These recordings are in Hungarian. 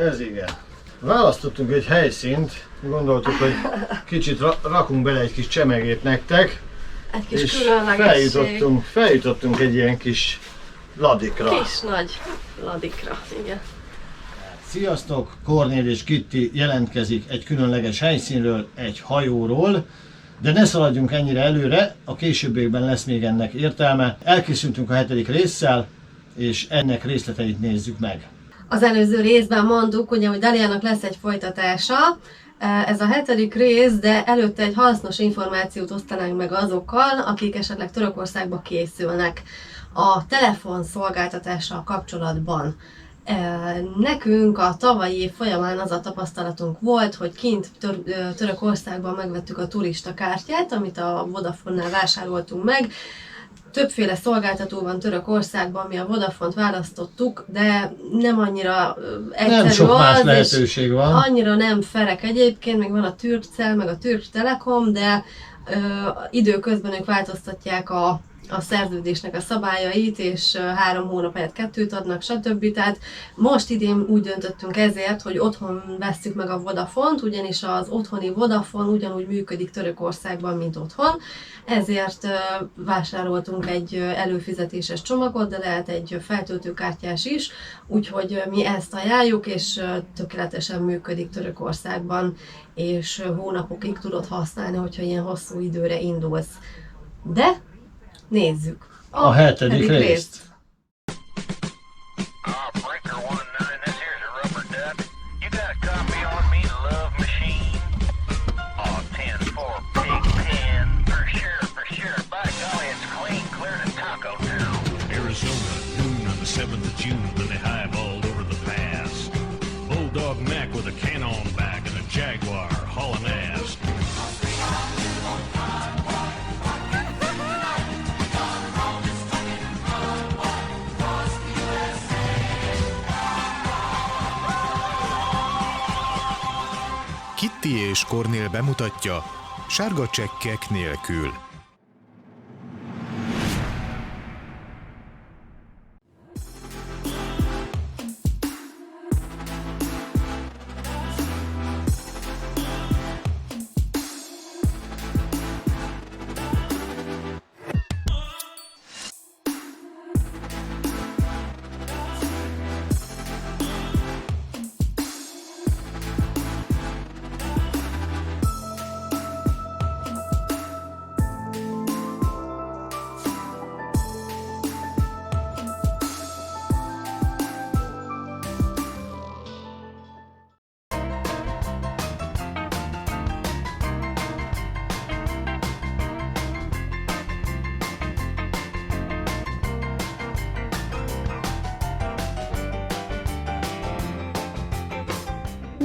Ez igen. Választottunk egy helyszínt, gondoltuk, hogy kicsit rakunk bele egy kis csemegét nektek. Egy kis és különlegesség. feljutottunk egy ilyen kis ladikra. Kis nagy ladikra, igen. Sziasztok! Kornél és Kitti jelentkezik egy különleges helyszínről, egy hajóról, de ne szaladjunk ennyire előre, a későbbiekben lesz még ennek értelme. Elkészültünk a 7. résszel, és ennek részleteit nézzük meg. Az előző részben mondtuk, ugye, hogy Daliának lesz egy folytatása, ez a 7. rész, de előtte egy hasznos információt osztanánk meg azokkal, akik esetleg Törökországba készülnek a telefonszolgáltatással kapcsolatban. Nekünk a tavalyi év folyamán az a tapasztalatunk volt, hogy kint Törökországban megvettük a turista kártyát, amit a Vodafone-nál vásároltunk meg. Többféle szolgáltató van Törökországban, mi a Vodafont választottuk, de nem annyira egyszerű nem sok más az, lehetőség van. Annyira nem ferek egyébként, meg van a Türkcell, meg a Türk Telekom, de időközben ők változtatják a szerződésnek a szabályait, és 3 hónap helyett 2-t adnak, stb. Tehát most idén úgy döntöttünk ezért, hogy otthon vesszük meg a Vodafont, ugyanis az otthoni Vodafone ugyanúgy működik Törökországban, mint otthon. Ezért vásároltunk egy előfizetéses csomagot, de lehet egy feltöltőkártyás is, úgyhogy mi ezt ajánljuk, és tökéletesen működik Törökországban, és hónapokig tudod használni, hogyha ilyen hosszú időre indulsz. De nézzük a 7. részt. Kitti és Kornél bemutatja sárga csekkek nélkül.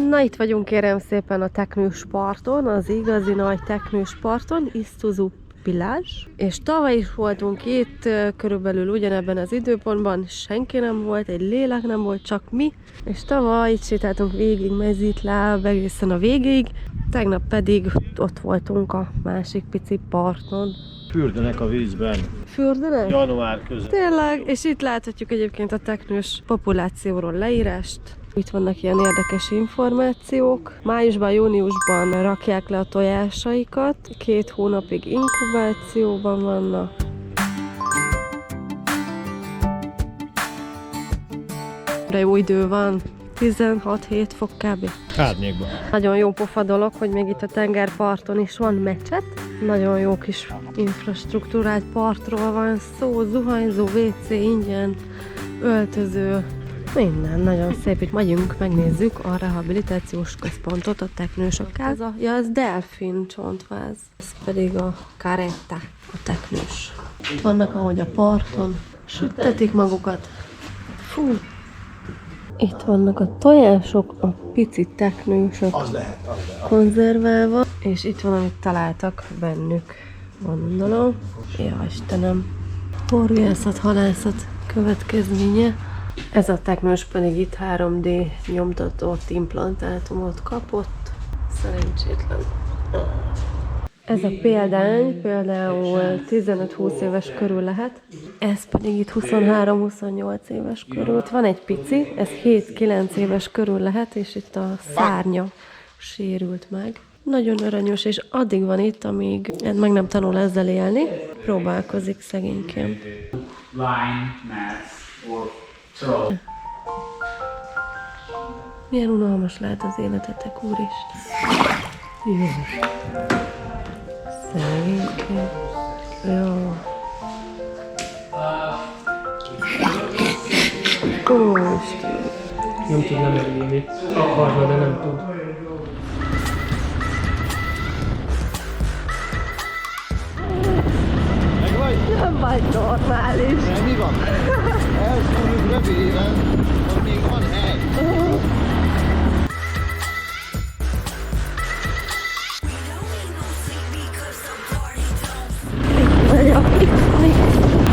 Na, itt vagyunk kérem szépen a teknős parton, az igazi nagy teknős parton, Isztuzu Pilázs. És tavaly is voltunk itt, körülbelül ugyanebben az időpontban, senki nem volt, egy lélek nem volt, csak mi. És tavaly itt sétáltunk végig mezítláb egészen a végéig, tegnap pedig ott voltunk a másik pici parton. Fürdenek a vízben. Fürdenek? Január között. Tényleg, és itt láthatjuk egyébként a teknős populációról leírást. Itt vannak ilyen érdekes információk. Májusban, júniusban rakják le a tojásaikat. 2 hónapig inkubációban vannak. De jó idő van. 16-7 fok kb. Árnyékban. Nagyon jó pofa dolog, hogy még itt a tengerparton is van mecset. Nagyon jó kis infrastruktúrált partról van szó, zuhanyzó, WC ingyen, öltöző, minden nagyon szép. Itt megyünk, megnézzük a rehabilitációs központot, a teknősök háza. Ja, ez delfin csontváz. Ez pedig a karetta, a teknős. Itt vannak ahogy a parton, sütetik magukat. Fú! Itt vannak a tojások, a pici teknősök konzerválva, és itt van, amit találtak bennük, gondolom. Ja, Istenem! Horgászat, halászat következménye. Ez a teknős pedig itt 3D nyomtatott implantátumot kapott. Szerencsétlen. Ez a példány például 15-20 éves körül lehet, ez pedig itt 23-28 éves körül. Itt van egy pici, ez 7-9 éves körül lehet, és itt a szárnya sérült meg. Nagyon aranyos, és addig van itt, amíg meg nem tanul ezzel élni, próbálkozik szegénykén. Line, mass, or throw. Milyen unalmas lehet az életetek, úristen. Jó. Szegénykén. Jó. Úristen. Nem tud lemerülni. Akarna, de nem tud. Nem vagy normális. De mi van? Elszúrjuk röviden, hogy még van hely.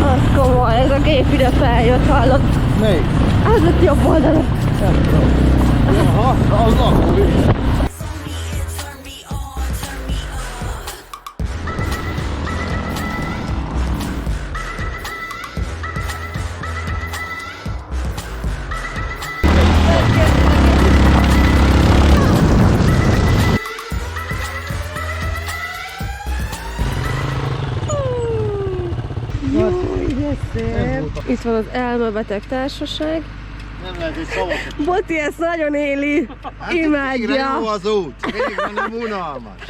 Az komoly, ez a gép ide feljött, hallott? Melyik? Az ott jobb oldalon. Nem tudom. Aha, az lakó is. Itt van az elmebeteg társaság. Nem lehet egy szavat. Boti ezt nagyon éli, imádja. Végre jó az út, végre nem unalmas.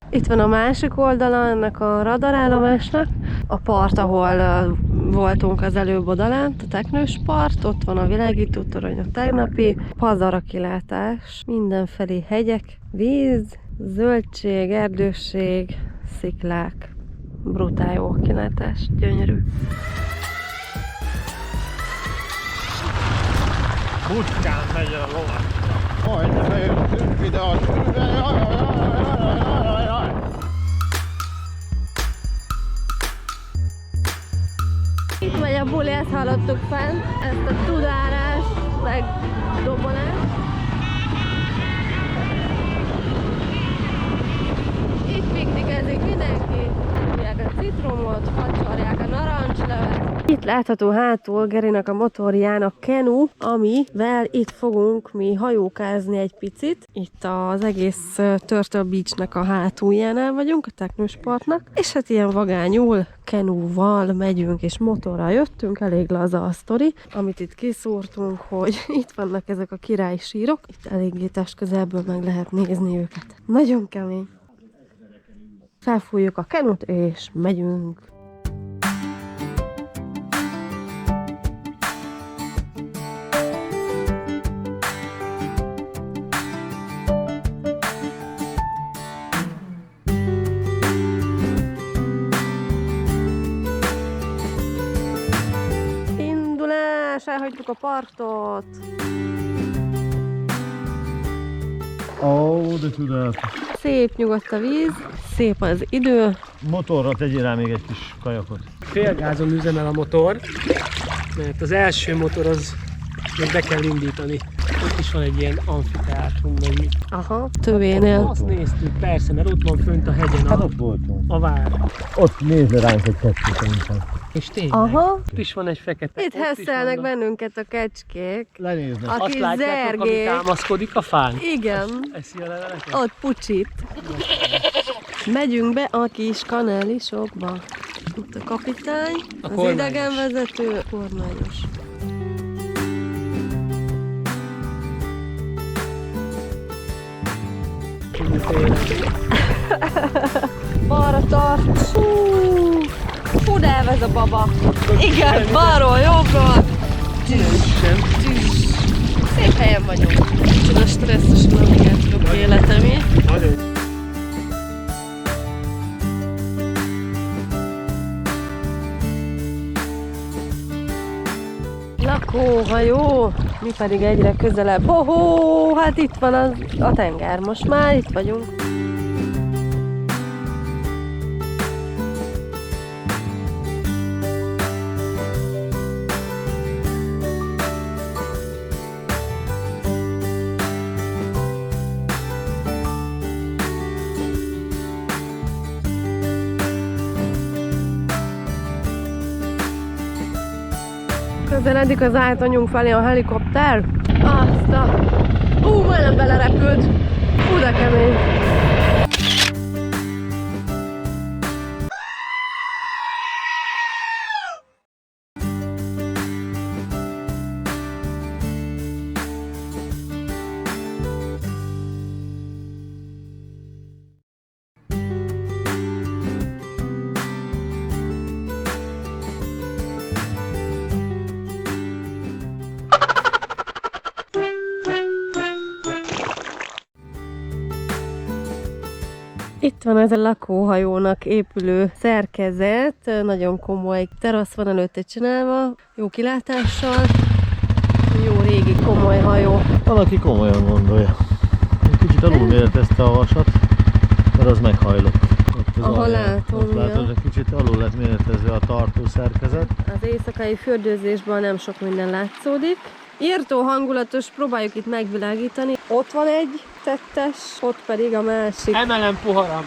Itt van a másik oldala ennek a radarállomásnak, a part, ahol voltunk az előbb odalent, a teknős part, ott van a világítótorony, a tegnapi, pazar a kilátás, mindenfelé hegyek, víz, zöldség, erdőség, sziklák, brutál jó kilátás, gyönyörű. Bucskán megy a lovas. Majdnem bejöttünk ide a Itt megy a buli, ezt hallottuk fent, ezt a tudárást, meg dobolást. Itt piknikezik mindenki. Fogják a citromot, facsarják a narancslevet. Itt látható hátul Gerinek a motorján a kenu, amivel itt fogunk mi hajókázni egy picit. Itt az egész Turtle Beach-nek a hátuljánál vagyunk, a teknős partnak. És hát ilyen vagányul kenúval megyünk, és motorral jöttünk, elég laza a sztori, amit itt kiszúrtunk, hogy itt vannak ezek a királyi sírok. Itt eléggé testközelből meg lehet nézni őket. Nagyon kemény. Felfújjuk a kenut, és megyünk. Indulás! Elhagytuk a partot! Ó, de tudod. Szép nyugodt a víz, szép az idő. Motorra tegyél rá még egy kis kajakot. Félgázon üzemel a motor, mert az első motor az még be kell indítani. Ott is van egy ilyen amfiteátrum, vagy mit. Aha, tövénél. Azt néztük, persze, mert ott van fönt a hegyen Hát ott voltunk. a vár. Ott nézze ránk egy kettőt szerintem. És tényleg, Aha. ott is van egy fekete. Itt ott is hesszelnek vannak. bennünket a kecskék. Lenéznek. A Azt kis látjátok, ami zergék. támaszkodik a fán? Igen, Eszi a leveleket? ott pucsit. Megyünk be a kis kanálisokba. Itt a kapitány, A az kormányos. idegenvezető, kormányos. Balra tart. Hú, de elvez a baba. Igen, balról, jobbról. Sem. Szép helyen vagyunk. Nagyon stresszes a navigátorok élete, mi? Nagyon. Lakóhajó, mi pedig egyre közelebb. Hoho, hát itt van a tenger, most már itt vagyunk. Közeledik az átanyunk felé a helikopter. Azt a... majdnem belerepült. De kemény. Itt van ez a lakóhajónak épülő szerkezet, nagyon komoly terasz van előtte csinálva, jó kilátással, jó régi komoly hajó. Valaki komolyan gondolja. Egy kicsit alulméretezte a vasat, mert az meghajlott. Aha, látom, ott látod, ja. egy kicsit alul lett méretezve a tartó szerkezet. Az éjszakai fürdőzésben nem sok minden látszódik. Írtó hangulatos, próbáljuk itt megvilágítani. Ott van egy tettes, ott pedig a másik. Emelem poharam.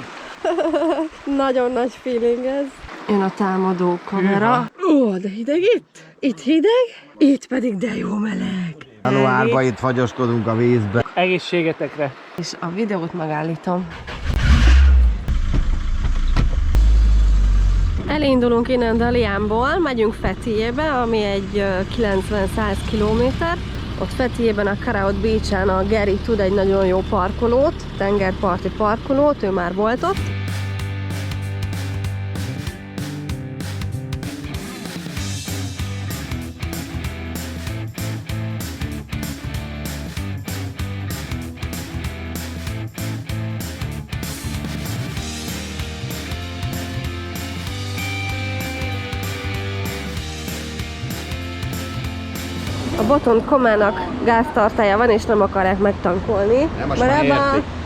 Nagyon nagy feeling ez. Jön a támadó kamera. Ó, de hideg itt? Itt hideg? Itt pedig de jó meleg. Januárban itt fagyoskodunk a vízbe. Egészségetekre. És a videót megállítom. Elindulunk innen Dalianból, megyünk Fethiye-be, ami egy 90-100 kilométer. Ott Fethiye-ben a Karaoke Beach-en a Geri tud egy nagyon jó parkolót, tengerparti parkolót, ő már volt ott. A Botond Comának gáztartálya van, és nem akarják megtankolni.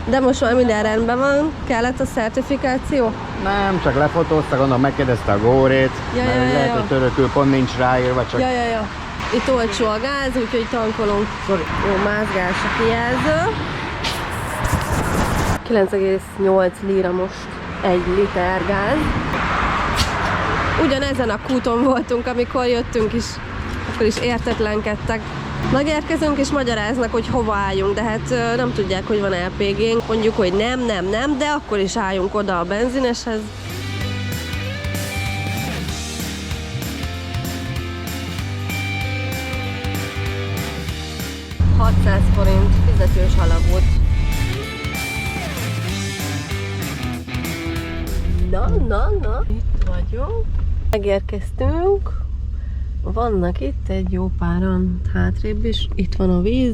De most már minden rendben van. Kellett a szertifikáció? Nem, csak lefotózta, gondolom megkérdezte a górét. Ja, mert ja, ja, lehet, ja. hogy törökül pont nincs ráírva, csak... Ja. Itt olcsó a gáz, úgyhogy tankolunk. Jó, mázgás a kijelző. 9,8 lira most 1 liter gáz. Ugyanezen a kúton voltunk, amikor jöttünk is, akkor is értetlenkedtek. Megérkezünk és magyaráznak, hogy hova álljunk, de hát nem tudják, hogy van LPG-nk. Mondjuk, hogy nem, de akkor is álljunk oda a benzineshez. $600 fizetős alagút. Na, itt vagyunk. Megérkeztünk. Vannak itt egy jó páran hátrébb is. Itt van a víz.